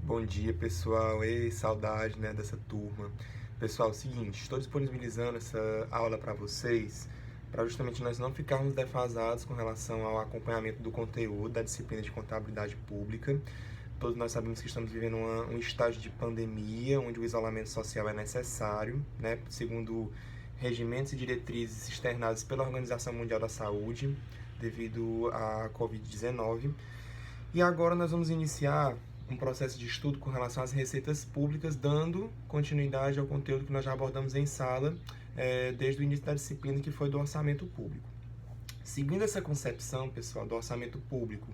Bom dia, pessoal. Ei, saudade, né, dessa turma. Pessoal, seguinte, estou disponibilizando essa aula para vocês, para justamente nós não ficarmos defasados com relação ao acompanhamento do conteúdo da disciplina de contabilidade pública. Todos nós sabemos que estamos vivendo um estágio de pandemia, onde o isolamento social é necessário, né, segundo regimentos e diretrizes externados pela Organização Mundial da Saúde, devido à Covid-19. E agora nós vamos iniciar um processo de estudo com relação às receitas públicas, dando continuidade ao conteúdo que nós já abordamos em sala, desde o início da disciplina, que foi do orçamento público. Seguindo essa concepção, pessoal, do orçamento público,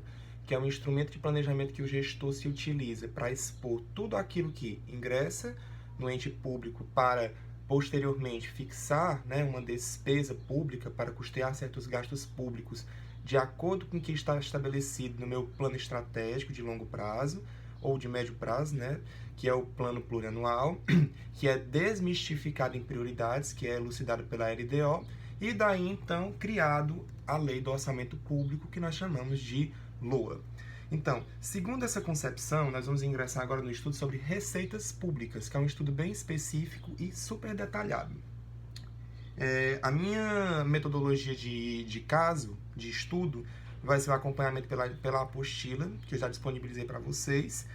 que é um instrumento de planejamento que o gestor se utiliza para expor tudo aquilo que ingressa no ente público para posteriormente fixar, né, uma despesa pública para custear certos gastos públicos de acordo com o que está estabelecido no meu plano estratégico de longo prazo ou de médio prazo, né, que é o plano plurianual, que é desmistificado em prioridades, que é elucidado pela LDO, e daí então criado a lei do orçamento público, que nós chamamos de LOA. Então, segundo essa concepção, nós vamos ingressar agora no estudo sobre receitas públicas, que é um estudo bem específico e super detalhado. A minha metodologia de caso, de estudo, vai ser o acompanhamento pela apostila, que eu já disponibilizei para vocês.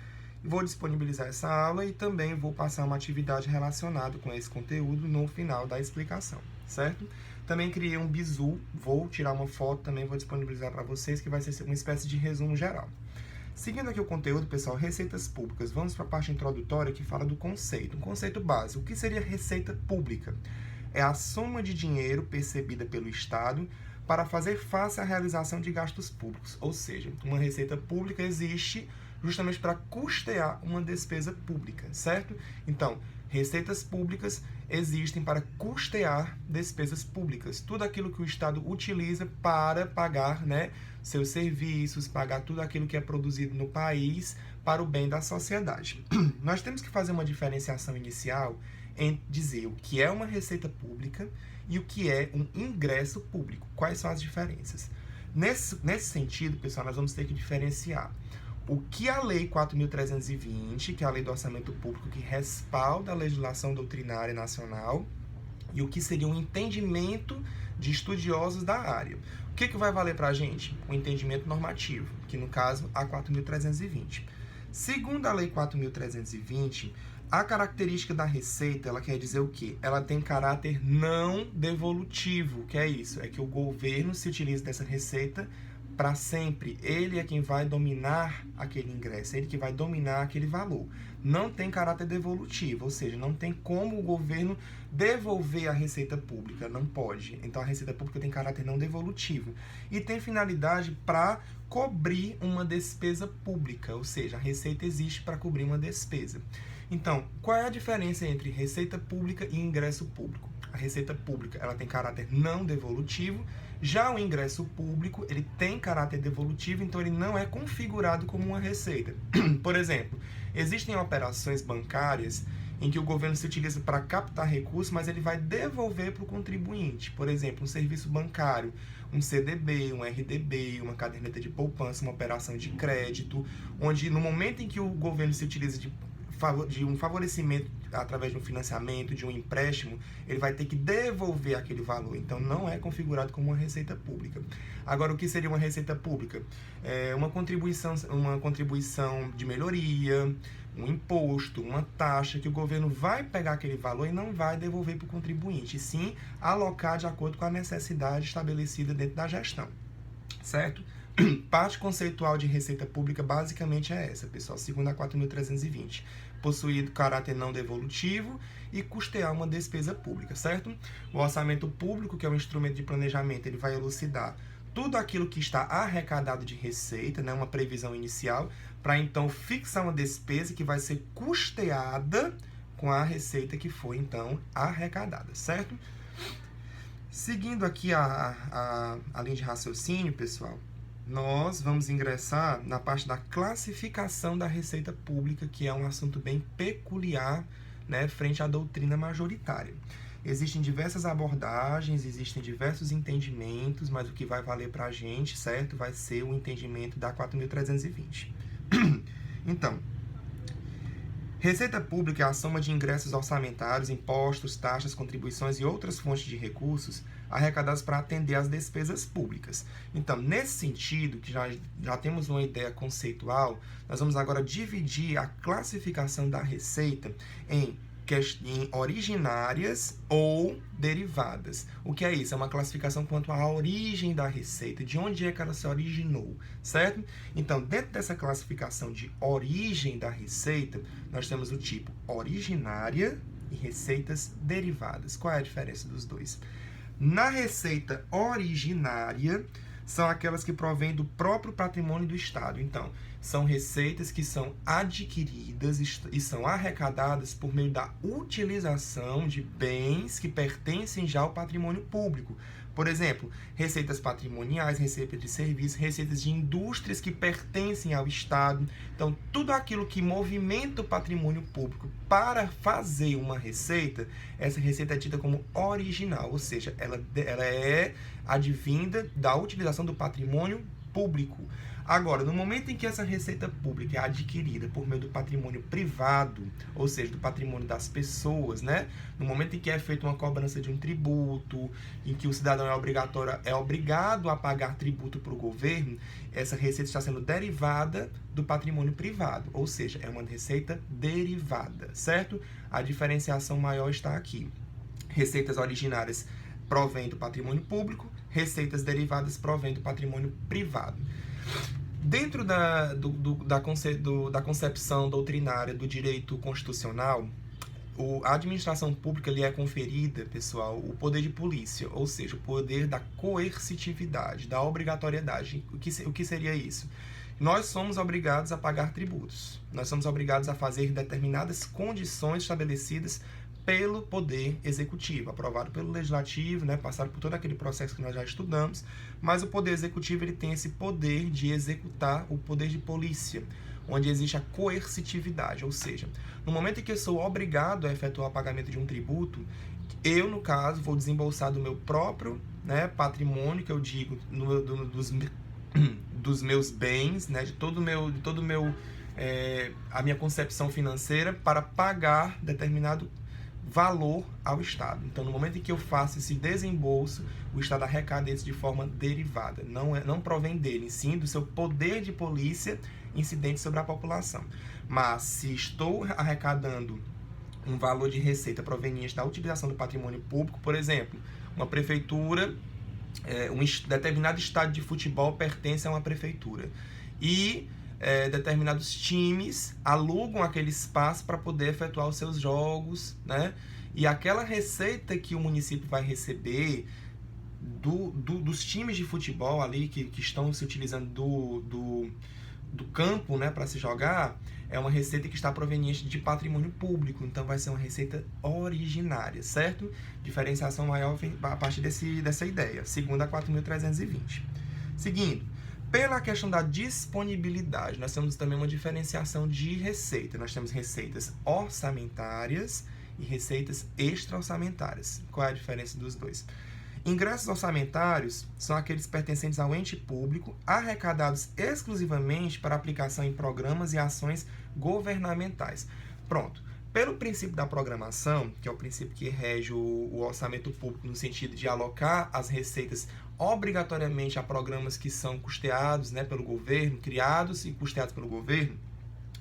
Vou disponibilizar essa aula e também vou passar uma atividade relacionada com esse conteúdo no final da explicação, certo? Também criei um bizu, vou tirar uma foto, também vou disponibilizar para vocês, que vai ser uma espécie de resumo geral. Seguindo aqui o conteúdo, pessoal, receitas públicas, vamos para a parte introdutória que fala do conceito. Um conceito básico. O que seria receita pública? É a soma de dinheiro percebida pelo Estado para fazer face à realização de gastos públicos. Ou seja, uma receita pública existe justamente para custear uma despesa pública, certo? Então, receitas públicas existem para custear despesas públicas. Tudo aquilo que o Estado utiliza para pagar, né, seus serviços, pagar tudo aquilo que é produzido no país para o bem da sociedade. Nós temos que fazer uma diferenciação inicial em dizer o que é uma receita pública e o que é um ingresso público. Quais são as diferenças? Nesse sentido, pessoal, nós vamos ter que diferenciar o que a Lei 4.320, que é a Lei do Orçamento Público, que respalda a legislação doutrinária nacional, e o que seria um entendimento de estudiosos da área. O que vai valer para a gente? O entendimento normativo, que no caso a 4.320. Segundo a Lei 4.320, a característica da receita, ela quer dizer o quê? Ela tem caráter não devolutivo. O que é isso? É que o governo se utiliza dessa receita para sempre. Ele é quem vai dominar aquele ingresso, ele que vai dominar aquele valor. Não tem caráter devolutivo, ou seja, não tem como o governo devolver a receita pública, não pode. Então a receita pública tem caráter não devolutivo e tem finalidade para cobrir uma despesa pública, ou seja, a receita existe para cobrir uma despesa. Então, qual é a diferença entre receita pública e ingresso público? A receita pública, ela tem caráter não devolutivo, já o ingresso público, ele tem caráter devolutivo, então ele não é configurado como uma receita. Por exemplo, existem operações bancárias em que o governo se utiliza para captar recursos, mas ele vai devolver para o contribuinte. Por exemplo, um serviço bancário, um CDB, um RDB, uma caderneta de poupança, uma operação de crédito, onde no momento em que o governo se utiliza de um favorecimento através de um financiamento, de um empréstimo, ele vai ter que devolver aquele valor. Então, não é configurado como uma receita pública. Agora, o que seria uma receita pública? É uma contribuição de melhoria, um imposto, uma taxa, que o governo vai pegar aquele valor e não vai devolver para o contribuinte, e sim alocar de acordo com a necessidade estabelecida dentro da gestão. Certo? Parte conceitual de receita pública basicamente é essa, pessoal, segundo a 4.320. Possuir caráter não devolutivo e custear uma despesa pública, certo? O orçamento público, que é um instrumento de planejamento, ele vai elucidar tudo aquilo que está arrecadado de receita, né, uma previsão inicial, para então fixar uma despesa que vai ser custeada com a receita que foi então arrecadada, certo? Seguindo aqui a linha de raciocínio, pessoal, nós vamos ingressar na parte da classificação da receita pública, que é um assunto bem peculiar, né, frente à doutrina majoritária. Existem diversas abordagens, existem diversos entendimentos, mas o que vai valer para a gente, certo, vai ser o entendimento da 4.320. Então, Receita pública é a soma de ingressos orçamentários, impostos, taxas, contribuições e outras fontes de recursos arrecadados para atender às despesas públicas. Então, nesse sentido, que já temos uma ideia conceitual, nós vamos agora dividir a classificação da receita em originárias ou derivadas. O que é isso? É uma classificação quanto à origem da receita, de onde é que ela se originou, certo? Então, dentro dessa classificação de origem da receita, nós temos o tipo originária e receitas derivadas. Qual é a diferença dos dois? Na receita originária, são aquelas que provêm do próprio patrimônio do Estado. Então, são receitas que são adquiridas e são arrecadadas por meio da utilização de bens que pertencem já ao patrimônio público. Por exemplo, receitas patrimoniais, receitas de serviços, receitas de indústrias que pertencem ao Estado. Então, tudo aquilo que movimenta o patrimônio público para fazer uma receita, essa receita é tida como original, ou seja, ela é advinda da utilização do patrimônio público. Agora, no momento em que essa receita pública é adquirida por meio do patrimônio privado, ou seja, do patrimônio das pessoas, né? No momento em que é feita uma cobrança de um tributo, em que o cidadão é obrigado a pagar tributo para o governo, essa receita está sendo derivada do patrimônio privado, ou seja, é uma receita derivada, certo? A diferenciação maior está aqui. Receitas originárias provém do patrimônio público, receitas derivadas provém do patrimônio privado. Dentro da concepção doutrinária do direito constitucional, a administração pública lhe é conferida, pessoal, o poder de polícia, ou seja, o poder da coercitividade, da obrigatoriedade. O que seria isso? Nós somos obrigados a pagar tributos, nós somos obrigados a fazer determinadas condições estabelecidas pelo Poder Executivo, aprovado pelo Legislativo, né, passado por todo aquele processo que nós já estudamos, mas o Poder Executivo ele tem esse poder de executar o poder de polícia, onde existe a coercitividade, ou seja, no momento em que eu sou obrigado a efetuar o pagamento de um tributo, eu, no caso, vou desembolsar do meu próprio, né, patrimônio, que eu digo, dos meus bens, né, de todo o meu a minha concepção financeira, para pagar determinado valor ao Estado. Então, no momento em que eu faço esse desembolso, o Estado arrecada isso de forma derivada. Não provém dele, sim do seu poder de polícia incidente sobre a população. Mas, se estou arrecadando um valor de receita proveniente da utilização do patrimônio público, por exemplo, uma prefeitura, um determinado estádio de futebol pertence a uma prefeitura. E determinados times alugam aquele espaço para poder efetuar os seus jogos, né? E aquela receita que o município vai receber dos times de futebol ali que estão se utilizando do campo, né, para se jogar, é uma receita que está proveniente de patrimônio público, então vai ser uma receita originária, certo? Diferenciação maior a partir dessa ideia, segundo a 4.320. Seguindo, pela questão da disponibilidade, nós temos também uma diferenciação de receita. Nós temos receitas orçamentárias e receitas extra-orçamentárias. Qual é a diferença dos dois? Ingressos orçamentários são aqueles pertencentes ao ente público, arrecadados exclusivamente para aplicação em programas e ações governamentais. Pronto. Pelo princípio da programação, que é o princípio que rege o orçamento público no sentido de alocar as receitas obrigatoriamente a programas que são custeados, né, pelo governo, criados e custeados pelo governo,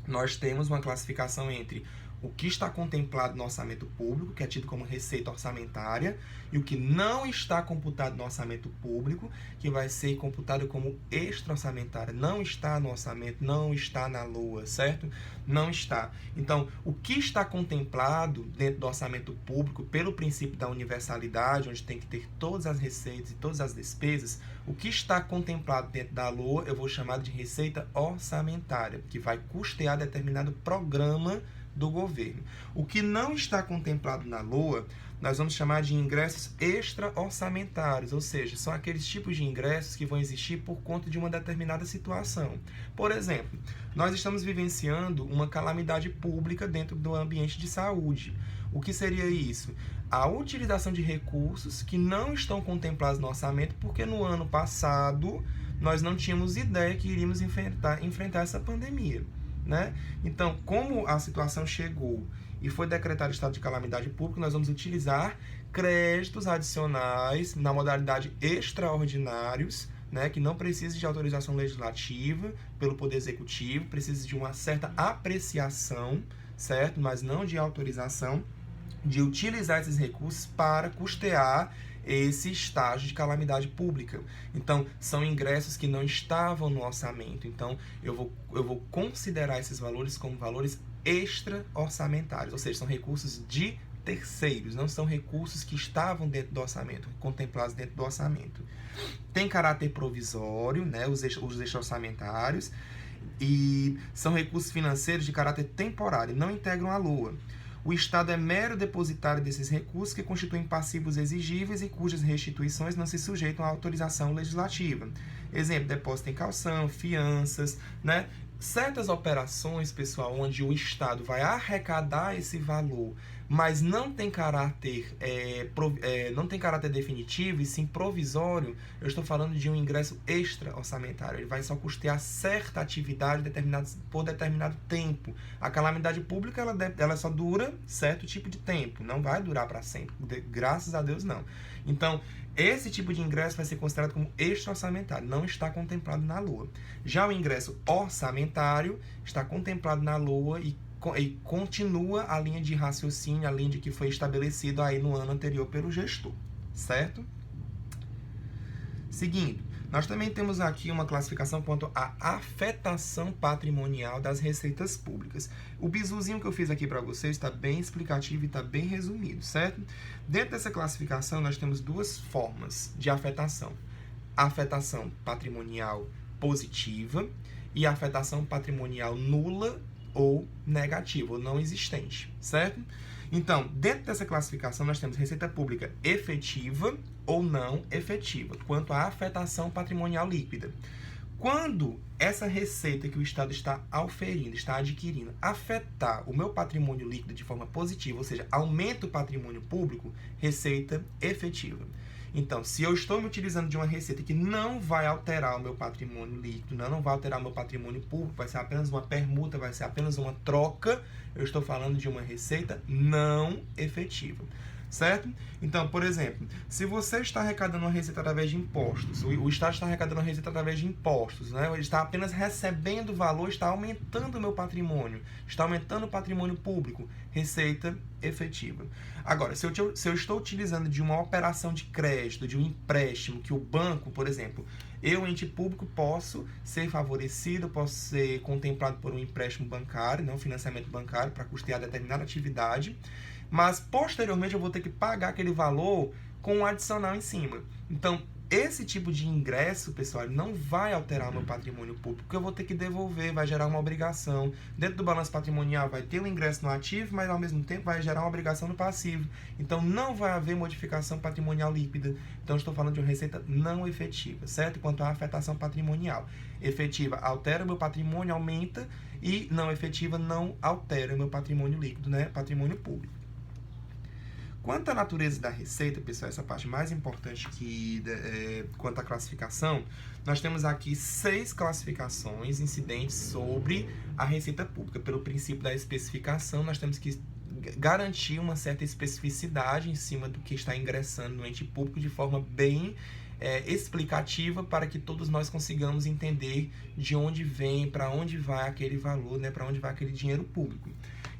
nós temos uma classificação entre o que está contemplado no orçamento público, que é tido como receita orçamentária, e o que não está computado no orçamento público, que vai ser computado como extra-orçamentária. Não está no orçamento, não está na LOA, certo? Não está. Então, o que está contemplado dentro do orçamento público, pelo princípio da universalidade, onde tem que ter todas as receitas e todas as despesas, o que está contemplado dentro da LOA, eu vou chamar de receita orçamentária, que vai custear determinado programa do governo. O que não está contemplado na LOA, nós vamos chamar de ingressos extra-orçamentários, ou seja, são aqueles tipos de ingressos que vão existir por conta de uma determinada situação. Por exemplo, nós estamos vivenciando uma calamidade pública dentro do ambiente de saúde. O que seria isso? A utilização de recursos que não estão contemplados no orçamento, porque no ano passado nós não tínhamos ideia que iríamos enfrentar essa pandemia. né? Então, como a situação chegou e foi decretado estado de calamidade pública, nós vamos utilizar créditos adicionais na modalidade extraordinários, né, que não precisa de autorização legislativa pelo Poder Executivo, precisa de uma certa apreciação, certo? Mas não de autorização, de utilizar esses recursos para custear esse estágio de calamidade pública. Então, são ingressos que não estavam no orçamento. Então, eu vou considerar esses valores como valores extra-orçamentários, ou seja, são recursos de terceiros, não são recursos que estavam dentro do orçamento, contemplados dentro do orçamento. Tem caráter provisório, né, os extra-orçamentários, e são recursos financeiros de caráter temporário, não integram a LOA. O Estado é mero depositário desses recursos que constituem passivos exigíveis e cujas restituições não se sujeitam à autorização legislativa. Exemplo, depósito em calção, fianças, né? Certas operações, pessoal, onde o Estado vai arrecadar esse valor, mas não tem caráter definitivo e sim provisório, eu estou falando de um ingresso extra-orçamentário. Ele vai só custear certa atividade por determinado tempo. A calamidade pública ela só dura certo tipo de tempo, não vai durar para sempre. Graças a Deus, não. Então, esse tipo de ingresso vai ser considerado como extra-orçamentário, não está contemplado na LOA. Já o ingresso orçamentário está contemplado na LOA e continua a linha de raciocínio, a linha de que foi estabelecido aí no ano anterior pelo gestor, certo? Seguindo, nós também temos aqui uma classificação quanto à afetação patrimonial das receitas públicas. O bizuzinho que eu fiz aqui para vocês está bem explicativo e está bem resumido, certo? Dentro dessa classificação, nós temos duas formas de afetação. A afetação patrimonial positiva e a afetação patrimonial nula ou negativa, ou não existente, certo? Então, dentro dessa classificação, nós temos receita pública efetiva ou não efetiva, quanto à afetação patrimonial líquida. Quando essa receita que o Estado está auferindo, está adquirindo, afetar o meu patrimônio líquido de forma positiva, ou seja, aumenta o patrimônio público, receita efetiva. Então, se eu estou me utilizando de uma receita que não vai alterar o meu patrimônio líquido, não vai alterar o meu patrimônio público, vai ser apenas uma permuta, vai ser apenas uma troca, eu estou falando de uma receita não efetiva, certo? Então, por exemplo, se você está arrecadando uma receita através de impostos, o Estado está arrecadando uma receita através de impostos, né? Ele está apenas recebendo valor, está aumentando o meu patrimônio, está aumentando o patrimônio público, receita efetiva. Agora, se eu estou utilizando de uma operação de crédito, de um empréstimo, que o banco, por exemplo, eu, ente público, posso ser favorecido, posso ser contemplado por um empréstimo bancário, né, um financiamento bancário para custear determinada atividade, mas posteriormente eu vou ter que pagar aquele valor com um adicional em cima. Então, esse tipo de ingresso, pessoal, não vai alterar o meu patrimônio público, porque eu vou ter que devolver, vai gerar uma obrigação. Dentro do balanço patrimonial vai ter um ingresso no ativo, mas ao mesmo tempo vai gerar uma obrigação no passivo. Então, não vai haver modificação patrimonial líquida. Então, estou falando de uma receita não efetiva, certo? Quanto à afetação patrimonial. Efetiva altera o meu patrimônio, aumenta, e não efetiva não altera o meu patrimônio líquido, né? Patrimônio público. Quanto à natureza da receita, pessoal, essa parte mais importante quanto à classificação, nós temos aqui 6 classificações incidentes sobre a receita pública. Pelo princípio da especificação, nós temos que garantir uma certa especificidade em cima do que está ingressando no ente público de forma bem explicativa para que todos nós consigamos entender de onde vem, para onde vai aquele valor, né, para onde vai aquele dinheiro público.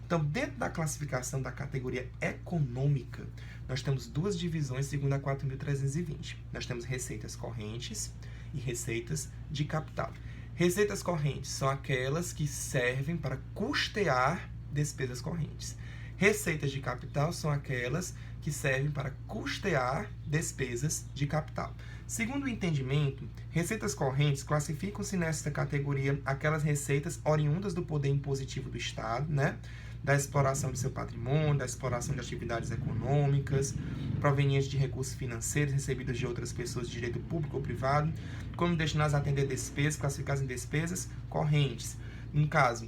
Então, dentro da classificação da categoria econômica, nós temos duas divisões segundo a 4.320. Nós temos receitas correntes e receitas de capital. Receitas correntes são aquelas que servem para custear despesas correntes. Receitas de capital são aquelas que servem para custear despesas de capital. Segundo o entendimento, receitas correntes classificam-se nesta categoria aquelas receitas oriundas do poder impositivo do Estado, né? Da exploração de seu patrimônio, da exploração de atividades econômicas, provenientes de recursos financeiros recebidos de outras pessoas de direito público ou privado, como destinadas a atender despesas, classificadas em despesas correntes. No caso,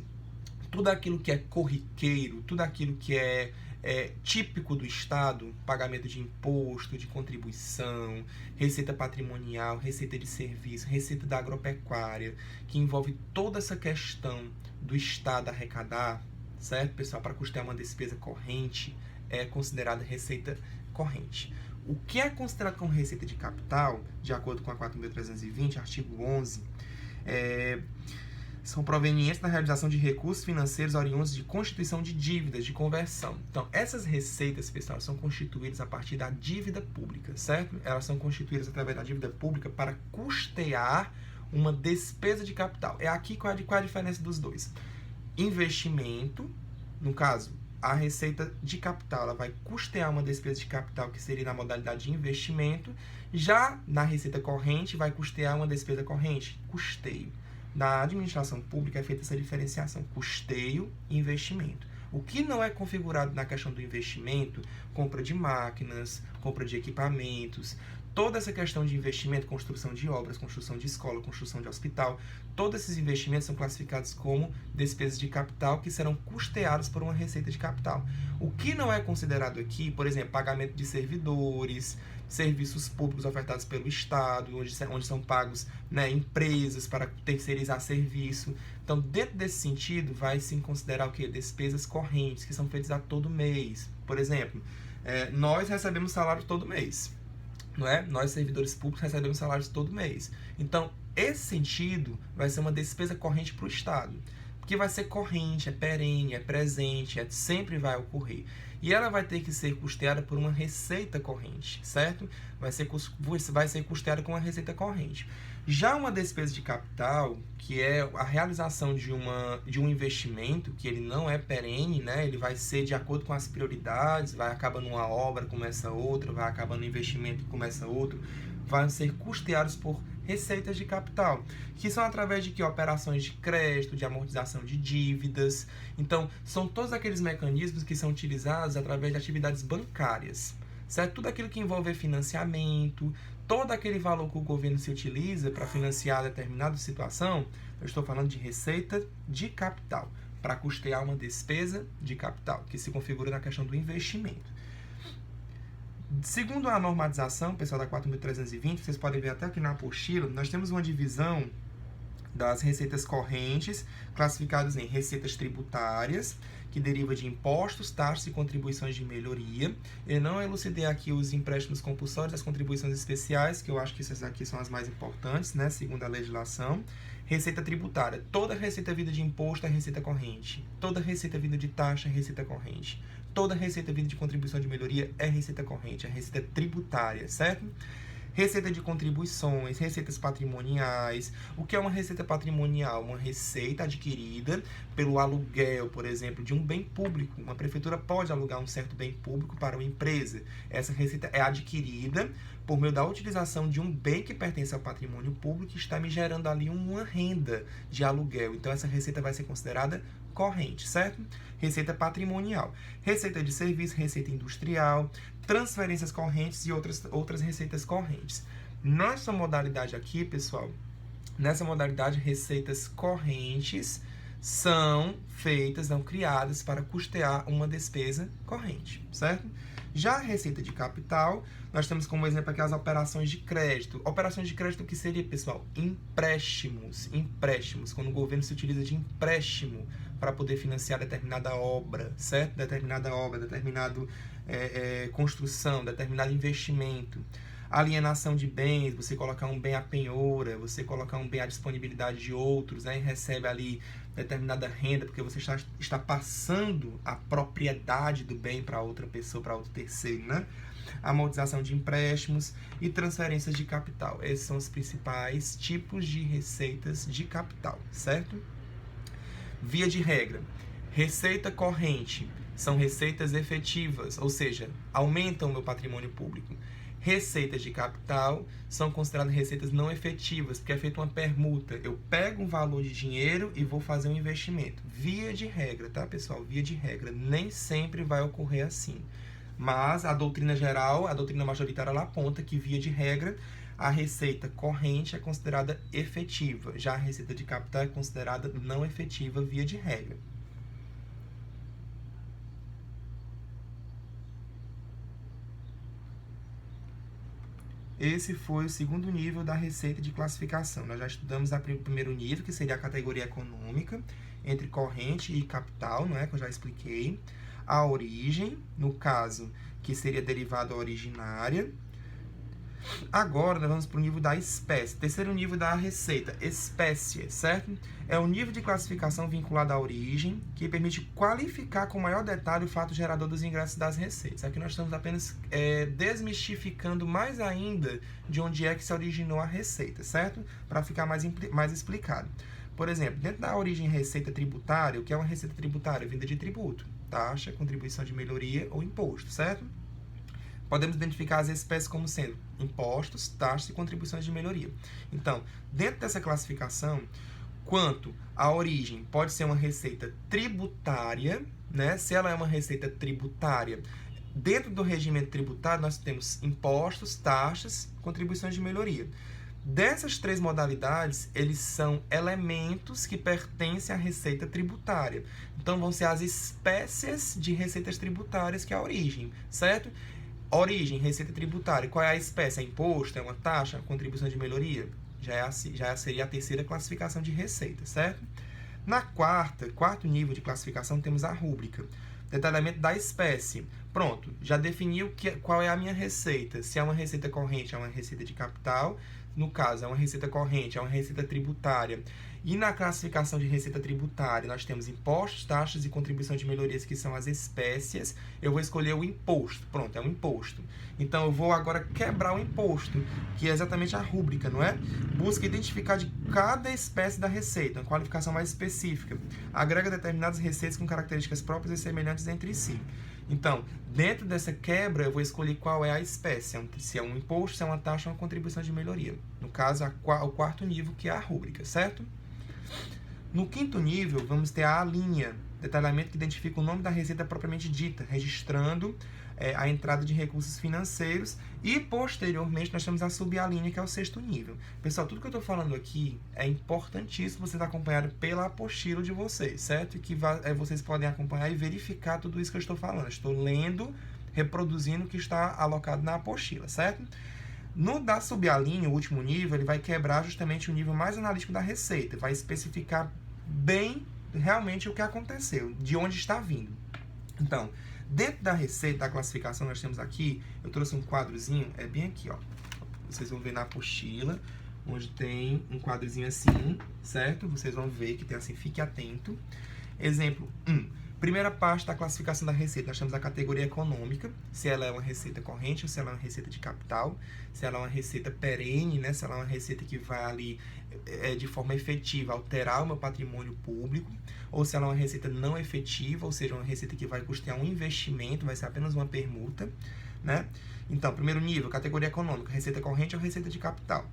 tudo aquilo que é corriqueiro, tudo aquilo que é típico do Estado, pagamento de imposto, de contribuição, receita patrimonial, receita de serviço, receita da agropecuária, que envolve toda essa questão do Estado arrecadar, certo, pessoal, para custear uma despesa corrente, é considerada receita corrente. O que é considerado como receita de capital, de acordo com a 4.320, artigo 11, são provenientes da realização de recursos financeiros oriundos de constituição de dívidas, de conversão. Então, essas receitas, pessoal, são constituídas a partir da dívida pública, certo? Elas são constituídas através da dívida pública para custear uma despesa de capital. É aqui qual é a diferença dos dois. Investimento, no caso, a receita de capital, ela vai custear uma despesa de capital que seria na modalidade de investimento. Já na receita corrente, vai custear uma despesa corrente, custeio. Na administração pública é feita essa diferenciação, custeio e investimento. O que não é configurado na questão do investimento, compra de máquinas, compra de equipamentos, toda essa questão de investimento, construção de obras, construção de escola, construção de hospital, todos esses investimentos são classificados como despesas de capital que serão custeadas por uma receita de capital. O que não é considerado aqui, por exemplo, pagamento de servidores, serviços públicos ofertados pelo Estado, onde são pagos, né, empresas para terceirizar serviço. Então, dentro desse sentido, vai se considerar o quê? Despesas correntes, que são feitas a todo mês. Por exemplo, nós recebemos salário todo mês. Não é? Nós, servidores públicos, recebemos salários todo mês. Então, esse sentido vai ser uma despesa corrente para o Estado. Porque vai ser corrente, é perene, é presente, sempre vai ocorrer. E ela vai ter que ser custeada por uma receita corrente, certo? Vai ser custeada com uma receita corrente. Já uma despesa de capital, que é a realização de um investimento, que ele não é perene, né? Ele vai ser de acordo com as prioridades, vai acabar numa obra, começa outra, vai acabar no investimento, começa outro, vai ser custeados por receitas de capital, que são através de operações de crédito, de amortização de dívidas. Então, são todos aqueles mecanismos que são utilizados através de atividades bancárias, certo? Tudo aquilo que envolve financiamento, todo aquele valor que o governo se utiliza para financiar determinada situação, eu estou falando de receita de capital, para custear uma despesa de capital, que se configura na questão do investimento. Segundo a normatização, pessoal, da 4.320, vocês podem ver até aqui na apostila, nós temos uma divisão das receitas correntes, classificadas em receitas tributárias, que deriva de impostos, taxas e contribuições de melhoria. Eu não elucidei aqui os empréstimos compulsórios, as contribuições especiais, que eu acho que essas aqui são as mais importantes, né, segundo a legislação. Receita tributária. Toda receita vinda de imposto é receita corrente. Toda receita vinda de taxa é receita corrente. Toda receita vinda de contribuição de melhoria é receita corrente, é receita tributária, certo? Receita de contribuições, receitas patrimoniais. O que é uma receita patrimonial? Uma receita adquirida pelo aluguel, por exemplo, de um bem público. Uma prefeitura pode alugar um certo bem público para uma empresa. Essa receita é adquirida por meio da utilização de um bem que pertence ao patrimônio público e está me gerando ali uma renda de aluguel. Então, essa receita vai ser considerada corrente, certo? Receita patrimonial. Receita de serviço, receita industrial, transferências correntes e outras receitas correntes. Nessa modalidade aqui, pessoal, nessa modalidade, receitas correntes são feitas, são criadas para custear uma despesa corrente, certo? Já a receita de capital, nós temos como exemplo aqui as operações de crédito. Operações de crédito, o que seria, pessoal? Empréstimos. Empréstimos, quando o governo se utiliza de empréstimo para poder financiar determinada obra, certo? Determinada obra, determinado construção, determinado investimento. Alienação de bens, você colocar um bem à penhora, você colocar um bem à disponibilidade de outros, né, e recebe ali determinada renda, porque você está passando a propriedade do bem para outra pessoa, para outro terceiro, né? Amortização de empréstimos e transferências de capital. Esses são os principais tipos de receitas de capital, certo? Via de regra, receita corrente são receitas efetivas, ou seja, aumentam o meu patrimônio público. Receitas de capital são consideradas receitas não efetivas, porque é feita uma permuta. Eu pego um valor de dinheiro e vou fazer um investimento. Via de regra, tá, pessoal? Via de regra. Nem sempre vai ocorrer assim. Mas a doutrina geral, a doutrina majoritária, ela aponta que, via de regra, a receita corrente é considerada efetiva. Já a receita de capital é considerada não efetiva, via de regra. esse foi o segundo nível da receita de classificação. Nós já estudamos o primeiro nível, que seria a categoria econômica, entre corrente e capital, não é? Que eu já expliquei. A origem, no caso, que seria derivada originária. Agora, nós vamos para o nível da espécie. Terceiro nível da receita, espécie, certo? É o nível de classificação vinculado à origem, que permite qualificar com maior detalhe o fato gerador dos ingressos das receitas. Aqui nós estamos apenas desmistificando mais ainda de onde é que se originou a receita, certo? Para ficar mais explicado. Por exemplo, dentro da origem receita tributária, o que é uma receita tributária? Vinda de tributo, taxa, contribuição de melhoria ou imposto, certo? Podemos identificar as espécies como sendo impostos, taxas e contribuições de melhoria. Então, dentro dessa classificação, quanto a origem pode ser uma receita tributária, né? Se ela é uma receita tributária, dentro do regimento tributário nós temos impostos, taxas, contribuições de melhoria. Dessas três modalidades, eles são elementos que pertencem à receita tributária. Então, vão ser as espécies de receitas tributárias que é a origem, certo? Origem, receita tributária. Qual é a espécie? É imposto? É uma taxa? Contribuição de melhoria? Já seria a terceira classificação de receita, certo? Na quarto nível de classificação, temos a rúbrica. Detalhamento da espécie. Pronto, já definiu qual é a minha receita. Se é uma receita corrente, é uma receita de capital. No caso, é uma receita corrente, é uma receita tributária. E na classificação de receita tributária, nós temos impostos, taxas e contribuição de melhorias, que são as espécies. Eu vou escolher o imposto. Pronto, é um imposto. Então, eu vou agora quebrar o imposto, que é exatamente a rúbrica, não é? Busca identificar de cada espécie da receita, uma qualificação mais específica. Agrega determinadas receitas com características próprias e semelhantes entre si. Então, dentro dessa quebra, eu vou escolher qual é a espécie, se é um imposto, se é uma taxa ou uma contribuição de melhoria. No caso, o quarto nível, que é a rúbrica, certo? No quinto nível, vamos ter a linha, detalhamento que identifica o nome da receita propriamente dita, registrando a entrada de recursos financeiros, e posteriormente nós temos a subalínea, que é o sexto nível. Pessoal, tudo que eu estou falando aqui é importantíssimo vocês acompanharem pela apostila de vocês, certo? E que vocês podem acompanhar e verificar tudo isso que eu estou falando. Estou lendo, reproduzindo o que está alocado na apostila, certo? No da subalínea, o último nível, ele vai quebrar justamente o nível mais analítico da receita, vai especificar bem realmente o que aconteceu, de onde está vindo. Então, dentro da receita, da classificação, nós temos aqui, eu trouxe um quadrozinho, é bem aqui, ó. Vocês vão ver na apostila, onde tem um quadrozinho assim, certo? Vocês vão ver que tem assim, fique atento. Exemplo 1. Primeira parte da classificação da receita, nós temos a categoria econômica, se ela é uma receita corrente ou se ela é uma receita de capital, se ela é uma receita perene, né? Se ela é uma receita que vai ali de forma efetiva alterar o meu patrimônio público, ou se ela é uma receita não efetiva, ou seja, uma receita que vai custear um investimento, vai ser apenas uma permuta, né? Então, primeiro nível, categoria econômica, receita corrente ou receita de capital.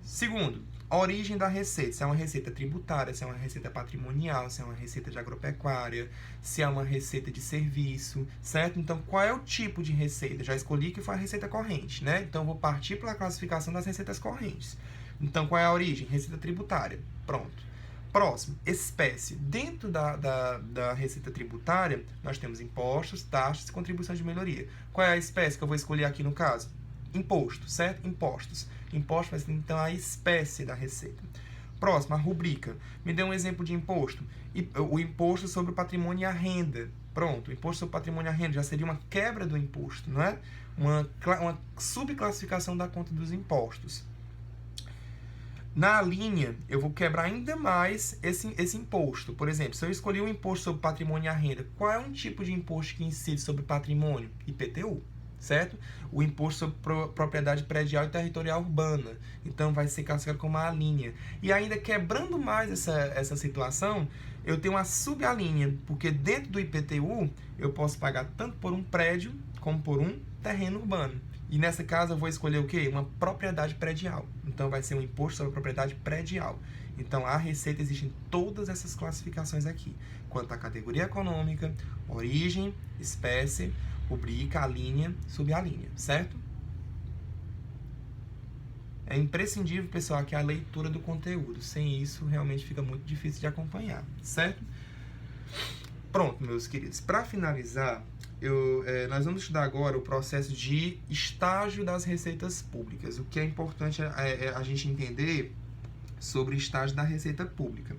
Segundo, a origem da receita, se é uma receita tributária, se é uma receita patrimonial, se é uma receita de agropecuária, se é uma receita de serviço, certo? Então, qual é o tipo de receita? Já escolhi que foi a receita corrente, né? Então, eu vou partir pela classificação das receitas correntes. Então, qual é a origem? Receita tributária. Pronto. Próximo, espécie. Dentro da receita tributária, nós temos impostos, taxas e contribuição de melhoria. Qual é a espécie que eu vou escolher aqui no caso? Imposto, certo? Impostos. Imposto vai ser, então, a espécie da receita. Próximo, a rubrica. Me dê um exemplo de imposto. O imposto sobre o patrimônio e a renda. Pronto, o imposto sobre o patrimônio e a renda já seria uma quebra do imposto, não é? Uma subclassificação da conta dos impostos. Na linha, eu vou quebrar ainda mais esse imposto. Por exemplo, se eu escolher um imposto sobre patrimônio e a renda, qual é um tipo de imposto que incide sobre patrimônio? IPTU. Certo? O imposto sobre propriedade predial e territorial urbana. Então, vai ser classificado como a linha. E ainda quebrando mais essa situação, eu tenho uma subalínea, porque dentro do IPTU, eu posso pagar tanto por um prédio, como por um terreno urbano. E nessa casa, eu vou escolher o quê? Uma propriedade predial. Então, vai ser um imposto sobre propriedade predial. Então, a receita existem todas essas classificações aqui. Quanto à categoria econômica, origem, espécie, rubrica, a linha, subalínea, certo? É imprescindível, pessoal, aqui a leitura do conteúdo. Sem isso, realmente fica muito difícil de acompanhar, certo? Pronto, meus queridos. Para finalizar, nós vamos estudar agora o processo de estágio das receitas públicas. O que é importante é a gente entender sobre o estágio da receita pública.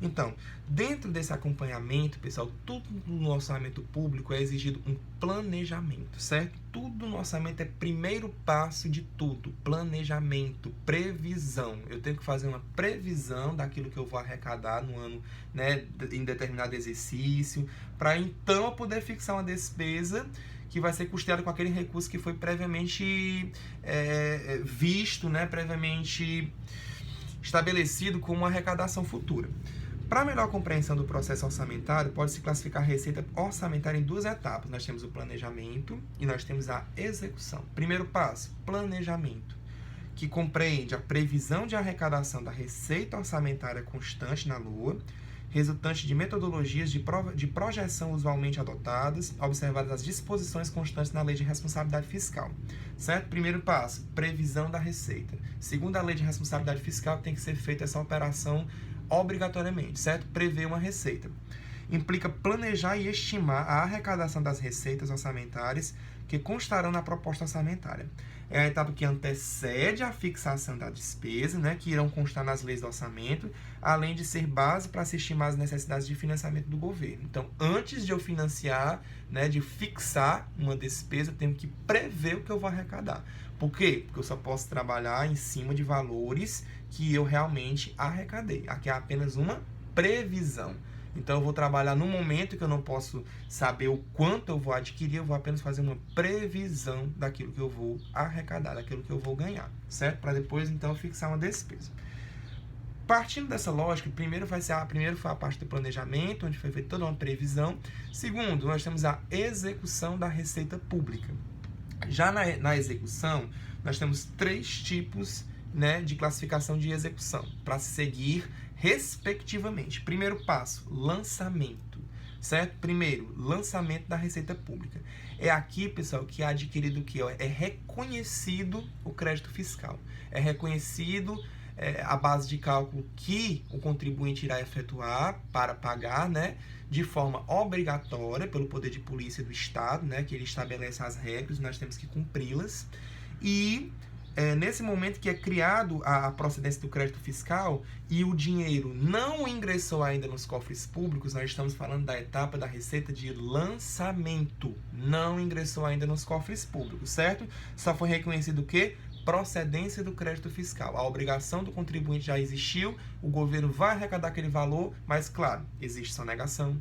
Então, dentro desse acompanhamento, pessoal, tudo no orçamento público é exigido um planejamento, certo? Tudo no orçamento é primeiro passo de tudo, planejamento, previsão. Eu tenho que fazer uma previsão daquilo que eu vou arrecadar no ano, né, em determinado exercício, para então eu poder fixar uma despesa que vai ser custeada com aquele recurso que foi previamente visto, né, previamente estabelecido como uma arrecadação futura. Para melhor compreensão do processo orçamentário, pode-se classificar a receita orçamentária em duas etapas. Nós temos o planejamento e nós temos a execução. Primeiro passo, planejamento, que compreende a previsão de arrecadação da receita orçamentária constante na LOA, resultante de metodologias de projeção usualmente adotadas, observadas as disposições constantes na Lei de Responsabilidade Fiscal. Certo? Primeiro passo, previsão da receita. Segundo a Lei de Responsabilidade Fiscal, tem que ser feita essa operação obrigatoriamente, certo? Prever uma receita. Implica planejar e estimar a arrecadação das receitas orçamentárias que constarão na proposta orçamentária. É a etapa que antecede a fixação da despesa, né, que irão constar nas leis do orçamento, além de ser base para se estimar as necessidades de financiamento do governo. Então, antes de eu financiar, né, de fixar uma despesa, eu tenho que prever o que eu vou arrecadar. Por quê? Porque eu só posso trabalhar em cima de valores que eu realmente arrecadei. Aqui é apenas uma previsão. Então, eu vou trabalhar no momento que eu não posso saber o quanto eu vou adquirir, eu vou apenas fazer uma previsão daquilo que eu vou arrecadar, daquilo que eu vou ganhar, certo? Para depois, então, fixar uma despesa. Partindo dessa lógica, primeiro foi a parte do planejamento, onde foi feita toda uma previsão. Segundo, nós temos a execução da receita pública. Já na execução, nós temos 3 tipos, né, de classificação de execução para seguir respectivamente. Primeiro passo, lançamento, certo? Primeiro, lançamento da receita pública. É aqui, pessoal, que é adquirido o que? É reconhecido o crédito fiscal. É reconhecido a base de cálculo que o contribuinte irá efetuar para pagar, né, de forma obrigatória pelo poder de polícia do Estado, né, que ele estabelece as regras, nós temos que cumpri-las. E nesse momento que é criado a procedência do crédito fiscal e o dinheiro não ingressou ainda nos cofres públicos, nós estamos falando da etapa da receita de lançamento. Não ingressou ainda nos cofres públicos, certo? Só foi reconhecido o quê? Procedência do crédito fiscal. A obrigação do contribuinte já existiu, o governo vai arrecadar aquele valor, mas, claro, existe sonegação,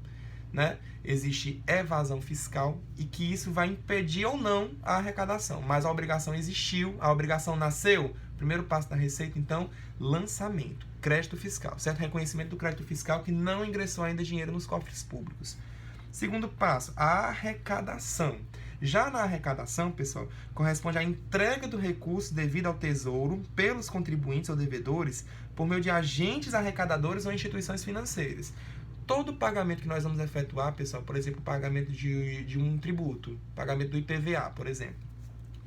né? Existe evasão fiscal e que isso vai impedir ou não a arrecadação. Mas a obrigação existiu, a obrigação nasceu. Primeiro passo da receita, então, lançamento, crédito fiscal, certo? Reconhecimento do crédito fiscal que não ingressou ainda dinheiro nos cofres públicos. Segundo passo, a arrecadação. Já na arrecadação, pessoal, corresponde à entrega do recurso devido ao Tesouro pelos contribuintes ou devedores por meio de agentes arrecadadores ou instituições financeiras. Todo pagamento que nós vamos efetuar, pessoal, por exemplo, o pagamento de um tributo, pagamento do IPVA, por exemplo.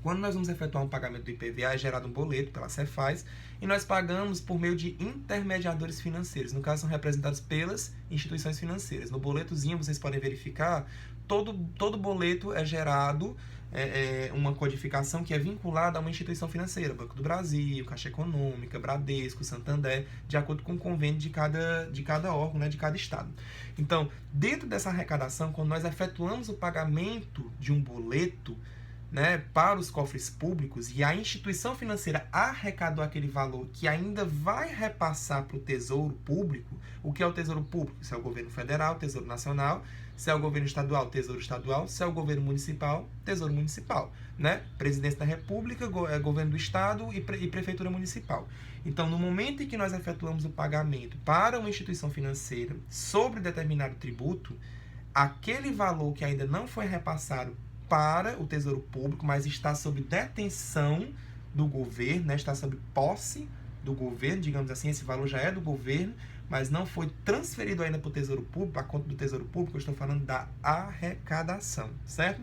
Quando nós vamos efetuar um pagamento do IPVA, é gerado um boleto pela Cefaz e nós pagamos por meio de intermediadores financeiros. No caso, são representados pelas instituições financeiras. No boletozinho, vocês podem verificar, todo boleto é gerado uma codificação que é vinculada a uma instituição financeira, Banco do Brasil, Caixa Econômica, Bradesco, Santander, de acordo com o convênio de cada órgão, né, de cada estado. Então, dentro dessa arrecadação, quando nós efetuamos o pagamento de um boleto, né, para os cofres públicos e a instituição financeira arrecadou aquele valor que ainda vai repassar para o Tesouro Público. O que é o Tesouro Público? Se é o governo federal, Tesouro Nacional. Se é o governo estadual, Tesouro Estadual. Se é o governo municipal, Tesouro Municipal, né? Presidência da República, governo do Estado e Prefeitura Municipal. Então, no momento em que nós efetuamos o pagamento para uma instituição financeira sobre determinado tributo, aquele valor que ainda não foi repassado para o Tesouro Público, mas está sob detenção do governo, né? Está sob posse do governo, digamos assim, esse valor já é do governo, mas não foi transferido ainda para o Tesouro Público, para a conta do Tesouro Público, eu estou falando da arrecadação, certo?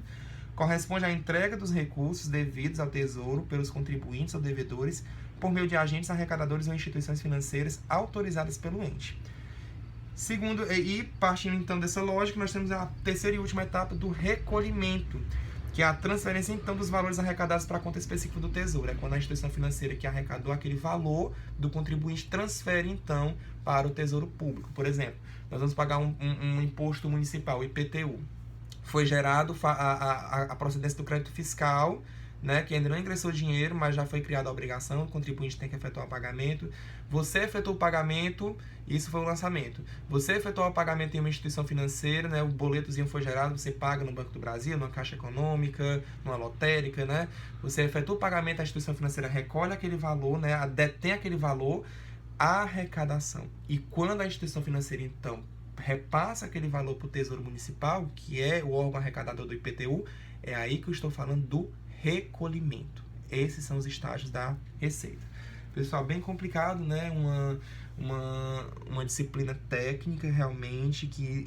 Corresponde à entrega dos recursos devidos ao Tesouro pelos contribuintes ou devedores por meio de agentes arrecadadores ou instituições financeiras autorizadas pelo ente. Segundo, e partindo então dessa lógica, nós temos a terceira e última etapa do recolhimento, que é a transferência então dos valores arrecadados para a conta específica do Tesouro. É quando a instituição financeira que arrecadou aquele valor do contribuinte transfere então para o Tesouro Público. Por exemplo, nós vamos pagar um imposto municipal, IPTU. Foi gerado a procedência do crédito fiscal, né, que ainda não ingressou dinheiro, mas já foi criada a obrigação, o contribuinte tem que efetuar o pagamento. Você efetuou o pagamento, isso foi o lançamento. Você efetuou o pagamento em uma instituição financeira, né, o boletozinho foi gerado, você paga no Banco do Brasil, numa Caixa Econômica, numa lotérica, né? Você efetua o pagamento, a instituição financeira recolhe aquele valor, né, detém aquele valor, a arrecadação. E quando a instituição financeira, então, repassa aquele valor para o Tesouro Municipal, que é o órgão arrecadador do IPTU, é aí que eu estou falando do recolhimento. Esses são os estágios da Receita. Pessoal, bem complicado, né? Uma disciplina técnica realmente que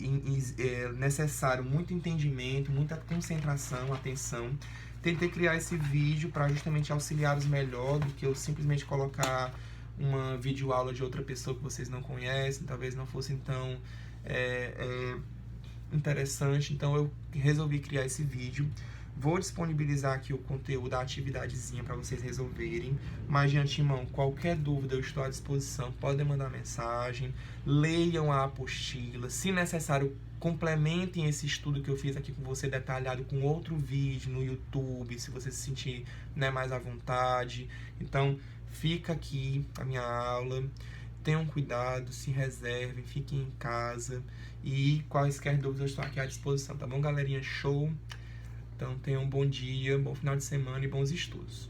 é necessário muito entendimento, muita concentração, atenção. Tentei criar esse vídeo para justamente auxiliá-los melhor do que eu simplesmente colocar uma videoaula de outra pessoa que vocês não conhecem, talvez não fosse tão interessante. Então eu resolvi criar esse vídeo. Vou disponibilizar aqui o conteúdo da atividadezinha para vocês resolverem, mas de antemão, qualquer dúvida eu estou à disposição, podem mandar mensagem, leiam a apostila, se necessário complementem esse estudo que eu fiz aqui com você detalhado com outro vídeo no YouTube, se você se sentir, né, mais à vontade. Então fica aqui a minha aula, tenham cuidado, se reservem, fiquem em casa e quaisquer dúvidas eu estou aqui à disposição, tá bom, galerinha? Show! Então tenham um bom dia, bom final de semana e bons estudos.